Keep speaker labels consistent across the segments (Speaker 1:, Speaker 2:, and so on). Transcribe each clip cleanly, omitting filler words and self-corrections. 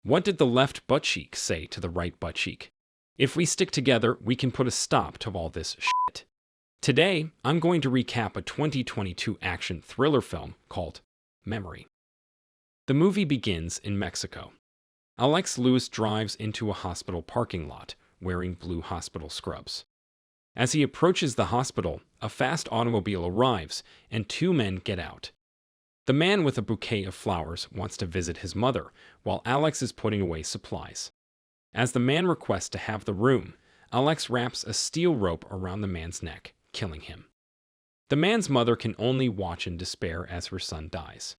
Speaker 1: What did the left butt cheek say to the right butt cheek? If we stick together, we can put a stop to all this shit. Today, I'm going to recap a 2022 action thriller film called Memory. The movie begins in Mexico. Alex Lewis drives into a hospital parking lot wearing blue hospital scrubs. As he approaches the hospital, a fast automobile arrives and two men get out. The man with a bouquet of flowers wants to visit his mother, while Alex is putting away supplies. As the man requests to have the room, Alex wraps a steel rope around the man's neck, killing him. The man's mother can only watch in despair as her son dies.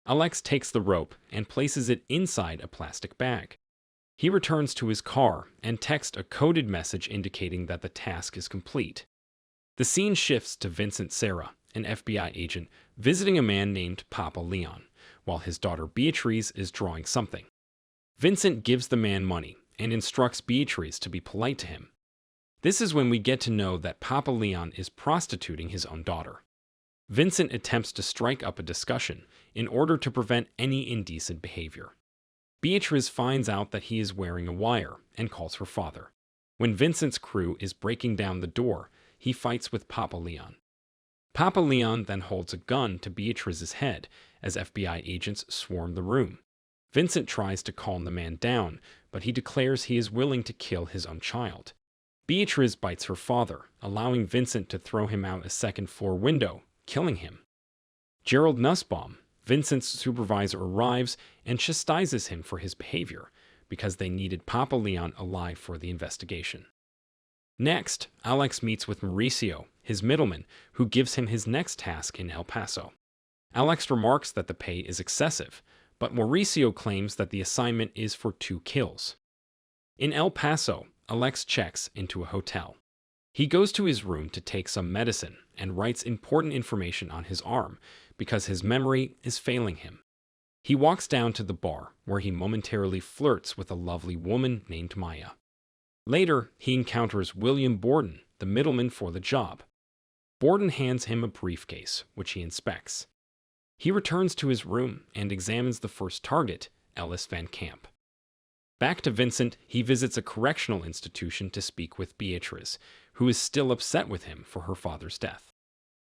Speaker 1: Alex takes the rope and places it inside a plastic bag. He returns to his car and texts a coded message indicating that the task is complete. The scene shifts to Vincent Serra, an FBI agent, visiting a man named Papa Leon, while his daughter Beatriz is drawing something. Vincent gives the man money and instructs Beatriz to be polite to him. This is when we get to know that Papa Leon is prostituting his own daughter. Vincent attempts to strike up a discussion in order to prevent any indecent behavior. Beatriz finds out that he is wearing a wire and calls her father. When Vincent's crew is breaking down the door, he fights with Papa Leon. Papa Leon then holds a gun to Beatriz's head as FBI agents swarm the room. Vincent tries to calm the man down, but he declares he is willing to kill his own child. Beatriz bites her father, allowing Vincent to throw him out a second-floor window, killing him. Gerald Nussbaum, Vincent's supervisor, arrives and chastises him for his behavior because they needed Papa Leon alive for the investigation. Next, Alex meets with Mauricio, his middleman, who gives him his next task in El Paso. Alex remarks that the pay is excessive, but Mauricio claims that the assignment is for 2 kills. In El Paso, Alex checks into a hotel. He goes to his room to take some medicine and writes important information on his arm because his memory is failing him. He walks down to the bar where he momentarily flirts with a lovely woman named Maya. Later, he encounters William Borden, the middleman for the job. Borden hands him a briefcase, which he inspects. He returns to his room and examines the first target, Ellis Van Camp. Back to Vincent, he visits a correctional institution to speak with Beatriz, who is still upset with him for her father's death.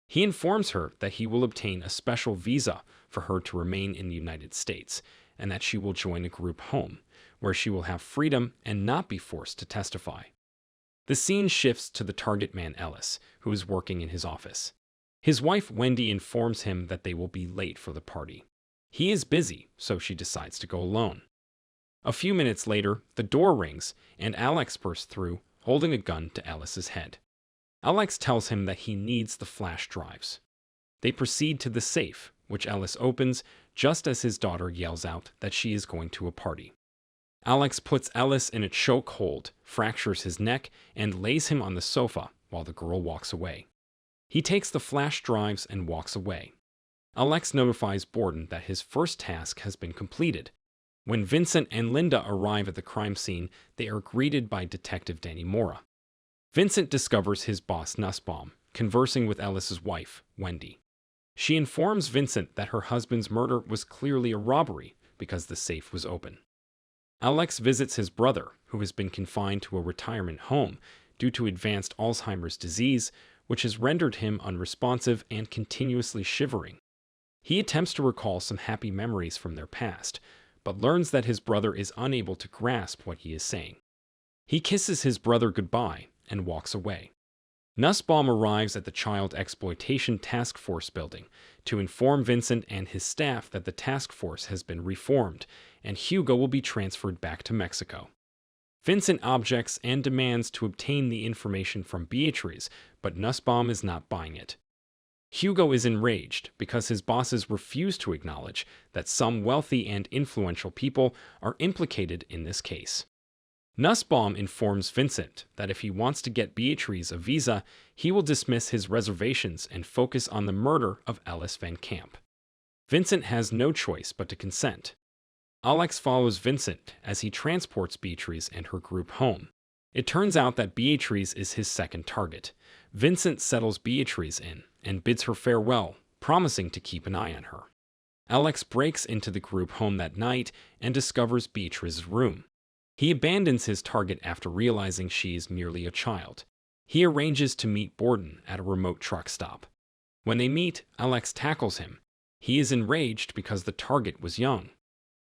Speaker 1: He informs her that he will obtain a special visa for her to remain in the United States, and that she will join a group home, where she will have freedom and not be forced to testify. The scene shifts to the target man Ellis, who is working in his office. His wife Wendy informs him that they will be late for the party. He is busy, so she decides to go alone. A few minutes later, the door rings, and Alex bursts through, holding a gun to Ellis's head. Alex tells him that he needs the flash drives. They proceed to the safe, which Ellis opens just as his daughter yells out that she is going to a party. Alex puts Ellis in a choke hold, fractures his neck, and lays him on the sofa while the girl walks away. He takes the flash drives and walks away. Alex notifies Borden that his first task has been completed. When Vincent and Linda arrive at the crime scene, they are greeted by Detective Danny Mora. Vincent discovers his boss Nussbaum conversing with Ellis's wife, Wendy. She informs Vincent that her husband's murder was clearly a robbery because the safe was open. Alex visits his brother, who has been confined to a retirement home due to advanced Alzheimer's disease, which has rendered him unresponsive and continuously shivering. He attempts to recall some happy memories from their past, but learns that his brother is unable to grasp what he is saying. He kisses his brother goodbye and walks away. Nussbaum arrives at the Child Exploitation Task Force building to inform Vincent and his staff that the task force has been reformed and Hugo will be transferred back to Mexico. Vincent objects and demands to obtain the information from Beatriz, but Nussbaum is not buying it. Hugo is enraged because his bosses refuse to acknowledge that some wealthy and influential people are implicated in this case. Nussbaum informs Vincent that if he wants to get Beatriz a visa, he will dismiss his reservations and focus on the murder of Ellis Van Camp. Vincent has no choice but to consent. Alex follows Vincent as he transports Beatriz and her group home. It turns out that Beatriz is his second target. Vincent settles Beatriz in and bids her farewell, promising to keep an eye on her. Alex breaks into the group home that night and discovers Beatriz's room. He abandons his target after realizing she is merely a child. He arranges to meet Borden at a remote truck stop. When they meet, Alex tackles him. He is enraged because the target was young.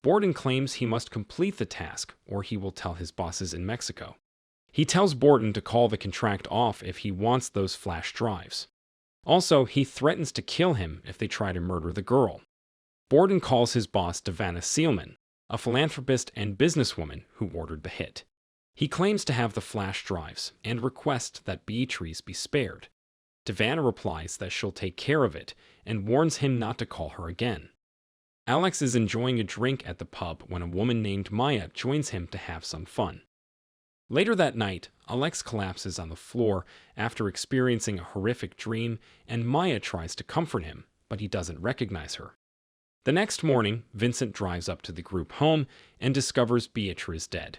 Speaker 1: Borden claims he must complete the task or he will tell his bosses in Mexico. He tells Borden to call the contract off if he wants those flash drives. Also, he threatens to kill him if they try to murder the girl. Borden calls his boss Davana Sealman, a philanthropist and businesswoman who ordered the hit. He claims to have the flash drives and requests that Beatriz be spared. Davana replies that she'll take care of it and warns him not to call her again. Alex is enjoying a drink at the pub when a woman named Maya joins him to have some fun. Later that night, Alex collapses on the floor after experiencing a horrific dream, and Maya tries to comfort him, but he doesn't recognize her. The next morning, Vincent drives up to the group home and discovers Beatriz dead.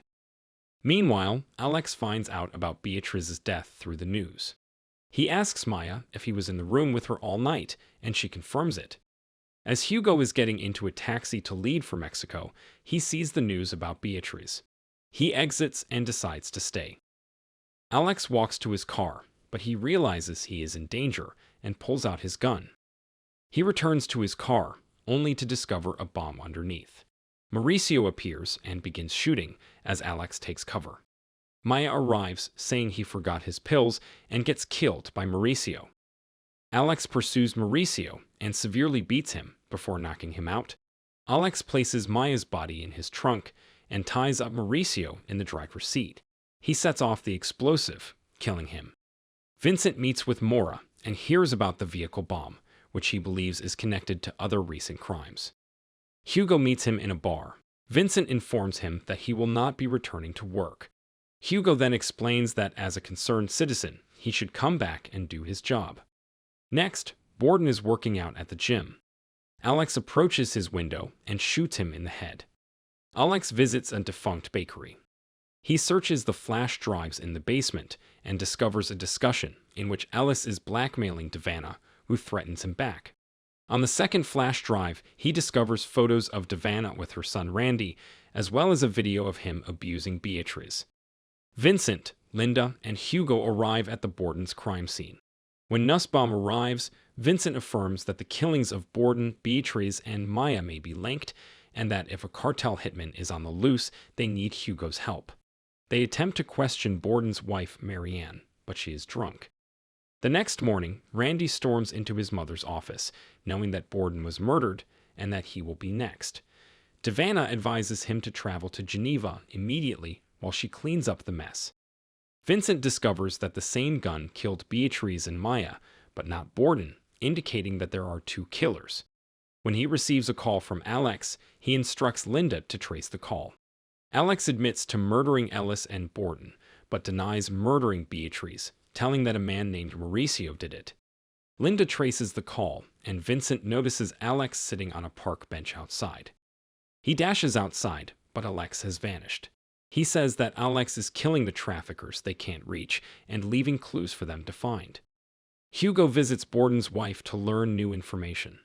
Speaker 1: Meanwhile, Alex finds out about Beatriz's death through the news. He asks Maya if he was in the room with her all night, and she confirms it. As Hugo is getting into a taxi to leave for Mexico, he sees the news about Beatriz. He exits and decides to stay. Alex walks to his car, but he realizes he is in danger and pulls out his gun. He returns to his car, only to discover a bomb underneath. Mauricio appears and begins shooting as Alex takes cover. Maya arrives, saying he forgot his pills, and gets killed by Mauricio. Alex pursues Mauricio and severely beats him before knocking him out. Alex places Maya's body in his trunk and ties up Mauricio in the driver's seat. He sets off the explosive, killing him. Vincent meets with Mora and hears about the vehicle bomb, which he believes is connected to other recent crimes. Hugo meets him in a bar. Vincent informs him that he will not be returning to work. Hugo then explains that as a concerned citizen, he should come back and do his job. Next, Borden is working out at the gym. Alex approaches his window and shoots him in the head. Alex visits a defunct bakery. He searches the flash drives in the basement and discovers a discussion in which Ellis is blackmailing Davana, who threatens him back. On the second flash drive, he discovers photos of Davana with her son Randy, as well as a video of him abusing Beatriz. Vincent, Linda, and Hugo arrive at the Borden's crime scene. When Nussbaum arrives, Vincent affirms that the killings of Borden, Beatriz, and Maya may be linked, and that if a cartel hitman is on the loose, they need Hugo's help. They attempt to question Borden's wife, Maryanne, but she is drunk. The next morning, Randy storms into his mother's office, knowing that Borden was murdered and that he will be next. Davana advises him to travel to Geneva immediately while she cleans up the mess. Vincent discovers that the same gun killed Beatriz and Maya, but not Borden, indicating that there are two killers. When he receives a call from Alex, he instructs Linda to trace the call. Alex admits to murdering Ellis and Borden, but denies murdering Beatriz, telling that a man named Mauricio did it. Linda traces the call, and Vincent notices Alex sitting on a park bench outside. He dashes outside, but Alex has vanished. He says that Alex is killing the traffickers they can't reach and leaving clues for them to find. Hugo visits Borden's wife to learn new information.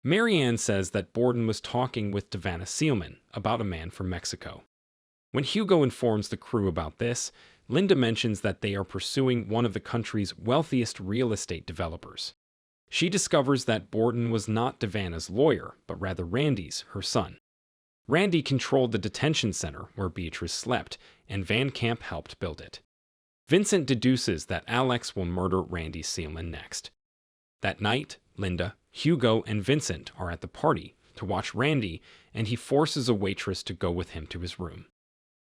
Speaker 1: Maryanne says that Borden was talking with Davana Sealman about a man from Mexico. When Hugo informs the crew about this, Linda mentions that they are pursuing one of the country's wealthiest real estate developers. She discovers that Borden was not Davana's lawyer, but rather Randy's, her son. Randy controlled the detention center where Beatriz slept, and Van Camp helped build it. Vincent deduces that Alex will murder Randy Sealman next. That night, Linda, Hugo, and Vincent are at the party to watch Randy, and he forces a waitress to go with him to his room.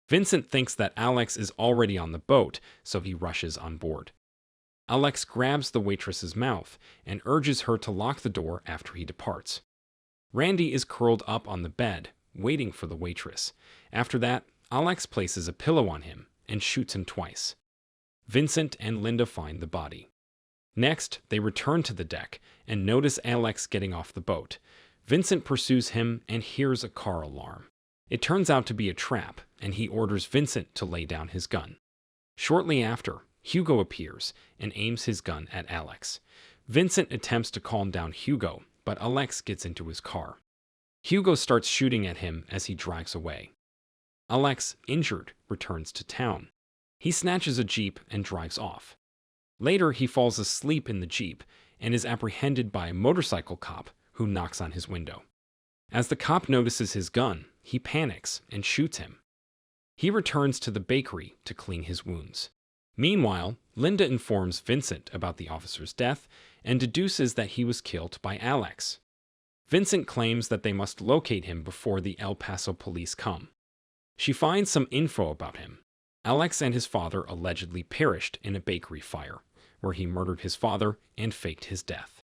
Speaker 1: Vincent thinks that Alex is already on the boat, so he rushes on board. Alex grabs the waitress's mouth and urges her to lock the door after he departs. Randy is curled up on the bed, waiting for the waitress. After that, Alex places a pillow on him and shoots him twice. Vincent and Linda find the body. Next, they return to the deck and notice Alex getting off the boat. Vincent pursues him and hears a car alarm. It turns out to be a trap, and he orders Vincent to lay down his gun. Shortly after, Hugo appears and aims his gun at Alex. Vincent attempts to calm down Hugo, but Alex gets into his car. Hugo starts shooting at him as he drives away. Alex, injured, returns to town. He snatches a jeep and drives off. Later, he falls asleep in the jeep and is apprehended by a motorcycle cop who knocks on his window. As the cop notices his gun, he panics and shoots him. He returns to the bakery to clean his wounds. Meanwhile, Linda informs Vincent about the officer's death and deduces that he was killed by Alex. Vincent claims that they must locate him before the El Paso police come. She finds some info about him. Alex and his father allegedly perished in a bakery fire, where he murdered his father and faked his death.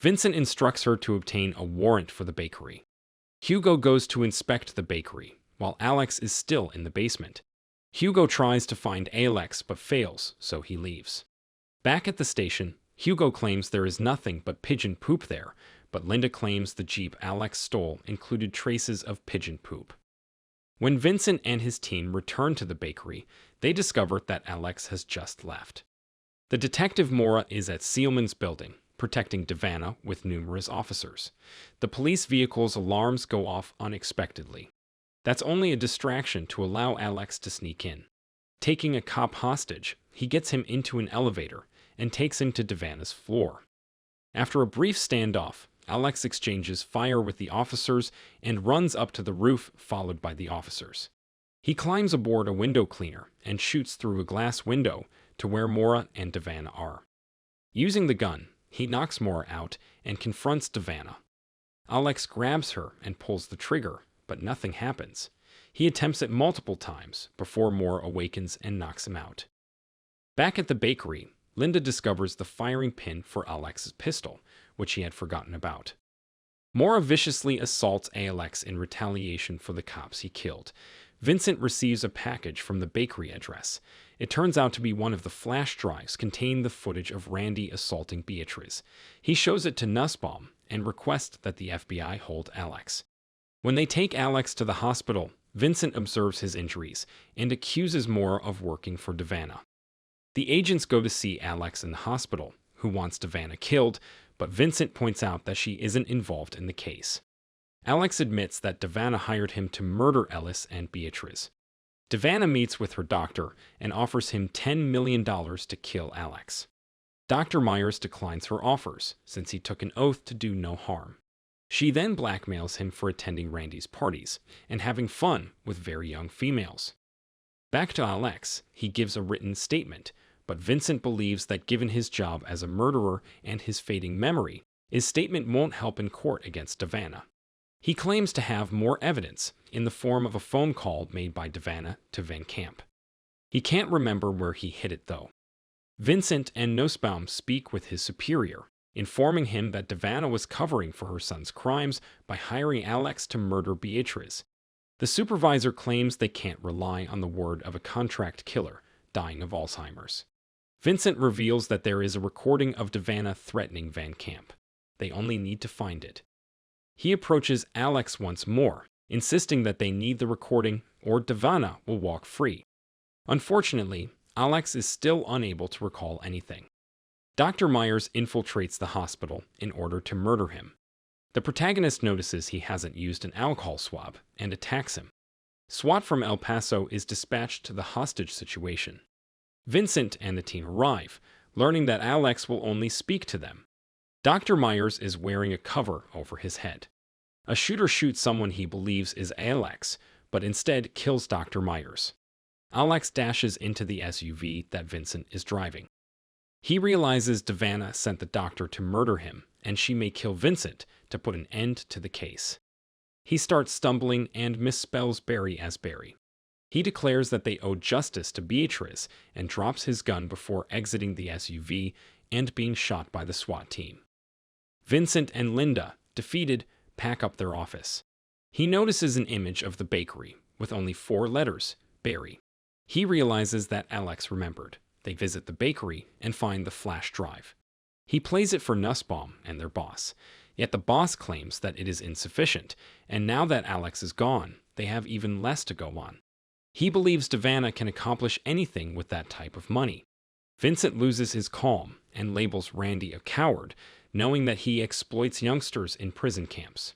Speaker 1: Vincent instructs her to obtain a warrant for the bakery. Hugo goes to inspect the bakery, while Alex is still in the basement. Hugo tries to find Alex but fails, so he leaves. Back at the station, Hugo claims there is nothing but pigeon poop there, but Linda claims the jeep Alex stole included traces of pigeon poop. When Vincent and his team return to the bakery, they discover that Alex has just left. The detective Mora is at Sealman's building, protecting Davana with numerous officers. The police vehicle's alarms go off unexpectedly. That's only a distraction to allow Alex to sneak in. Taking a cop hostage, he gets him into an elevator and takes him to Davana's floor. After a brief standoff, Alex exchanges fire with the officers and runs up to the roof, followed by the officers. He climbs aboard a window cleaner and shoots through a glass window to where Mora and Davana are. Using the gun, he knocks Mora out and confronts Davana. Alex grabs her and pulls the trigger, but nothing happens. He attempts it multiple times before Mora awakens and knocks him out. Back at the bakery, Linda discovers the firing pin for Alex's pistol, which he had forgotten about. Mora viciously assaults Alex in retaliation for the cops he killed. Vincent receives a package from the bakery address. It turns out to be one of the flash drives containing the footage of Randy assaulting Beatriz. He shows it to Nussbaum and requests that the FBI hold Alex. When they take Alex to the hospital, Vincent observes his injuries and accuses Mora of working for Davana. The agents go to see Alex in the hospital, who wants Davana killed, but Vincent points out that she isn't involved in the case. Alex admits that Davana hired him to murder Ellis and Beatriz. Davana meets with her doctor and offers him $10 million to kill Alex. Dr. Meyers declines her offers, since he took an oath to do no harm. She then blackmails him for attending Randy's parties and having fun with very young females. Back to Alex, he gives a written statement, but Vincent believes that given his job as a murderer and his fading memory, his statement won't help in court against Davana. He claims to have more evidence in the form of a phone call made by Davana to Van Camp. He can't remember where he hid it, though. Vincent and Nussbaum speak with his superior, informing him that Davana was covering for her son's crimes by hiring Alex to murder Beatriz. The supervisor claims they can't rely on the word of a contract killer dying of Alzheimer's. Vincent reveals that there is a recording of Davana threatening Van Camp. They only need to find it. He approaches Alex once more, insisting that they need the recording or Davana will walk free. Unfortunately, Alex is still unable to recall anything. Dr. Meyers infiltrates the hospital in order to murder him. The protagonist notices he hasn't used an alcohol swab and attacks him. SWAT from El Paso is dispatched to the hostage situation. Vincent and the team arrive, learning that Alex will only speak to them. Dr. Meyers is wearing a cover over his head. A shooter shoots someone he believes is Alex, but instead kills Dr. Meyers. Alex dashes into the SUV that Vincent is driving. He realizes Davana sent the doctor to murder him, and she may kill Vincent to put an end to the case. He starts stumbling and misspells Barry as Barry. He declares that they owe justice to Beatriz and drops his gun before exiting the SUV and being shot by the SWAT team. Vincent and Linda, defeated, pack up their office. He notices an image of the bakery with only 4 letters, Barry. He realizes that Alex remembered. They visit the bakery and find the flash drive. He plays it for Nussbaum and their boss, yet the boss claims that it is insufficient, and now that Alex is gone, they have even less to go on. He believes Davana can accomplish anything with that type of money. Vincent loses his calm and labels Randy a coward, knowing that he exploits youngsters in prison camps.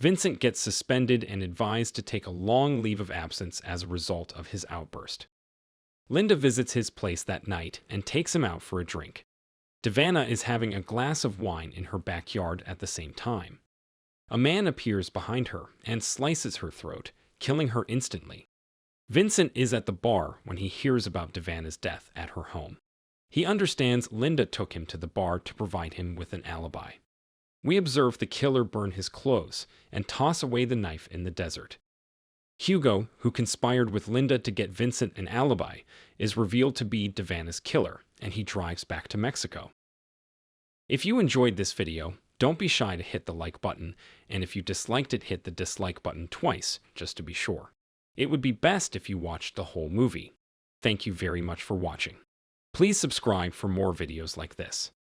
Speaker 1: Vincent gets suspended and advised to take a long leave of absence as a result of his outburst. Linda visits his place that night and takes him out for a drink. Davana is having a glass of wine in her backyard at the same time. A man appears behind her and slices her throat, killing her instantly. Vincent is at the bar when he hears about Davana's death at her home. He understands Linda took him to the bar to provide him with an alibi. We observe the killer burn his clothes and toss away the knife in the desert. Hugo, who conspired with Linda to get Vincent an alibi, is revealed to be Davana's killer, and he drives back to Mexico. If you enjoyed this video, don't be shy to hit the like button, and if you disliked it, hit the dislike button twice, just to be sure. It would be best if you watched the whole movie. Thank you very much for watching. Please subscribe for more videos like this.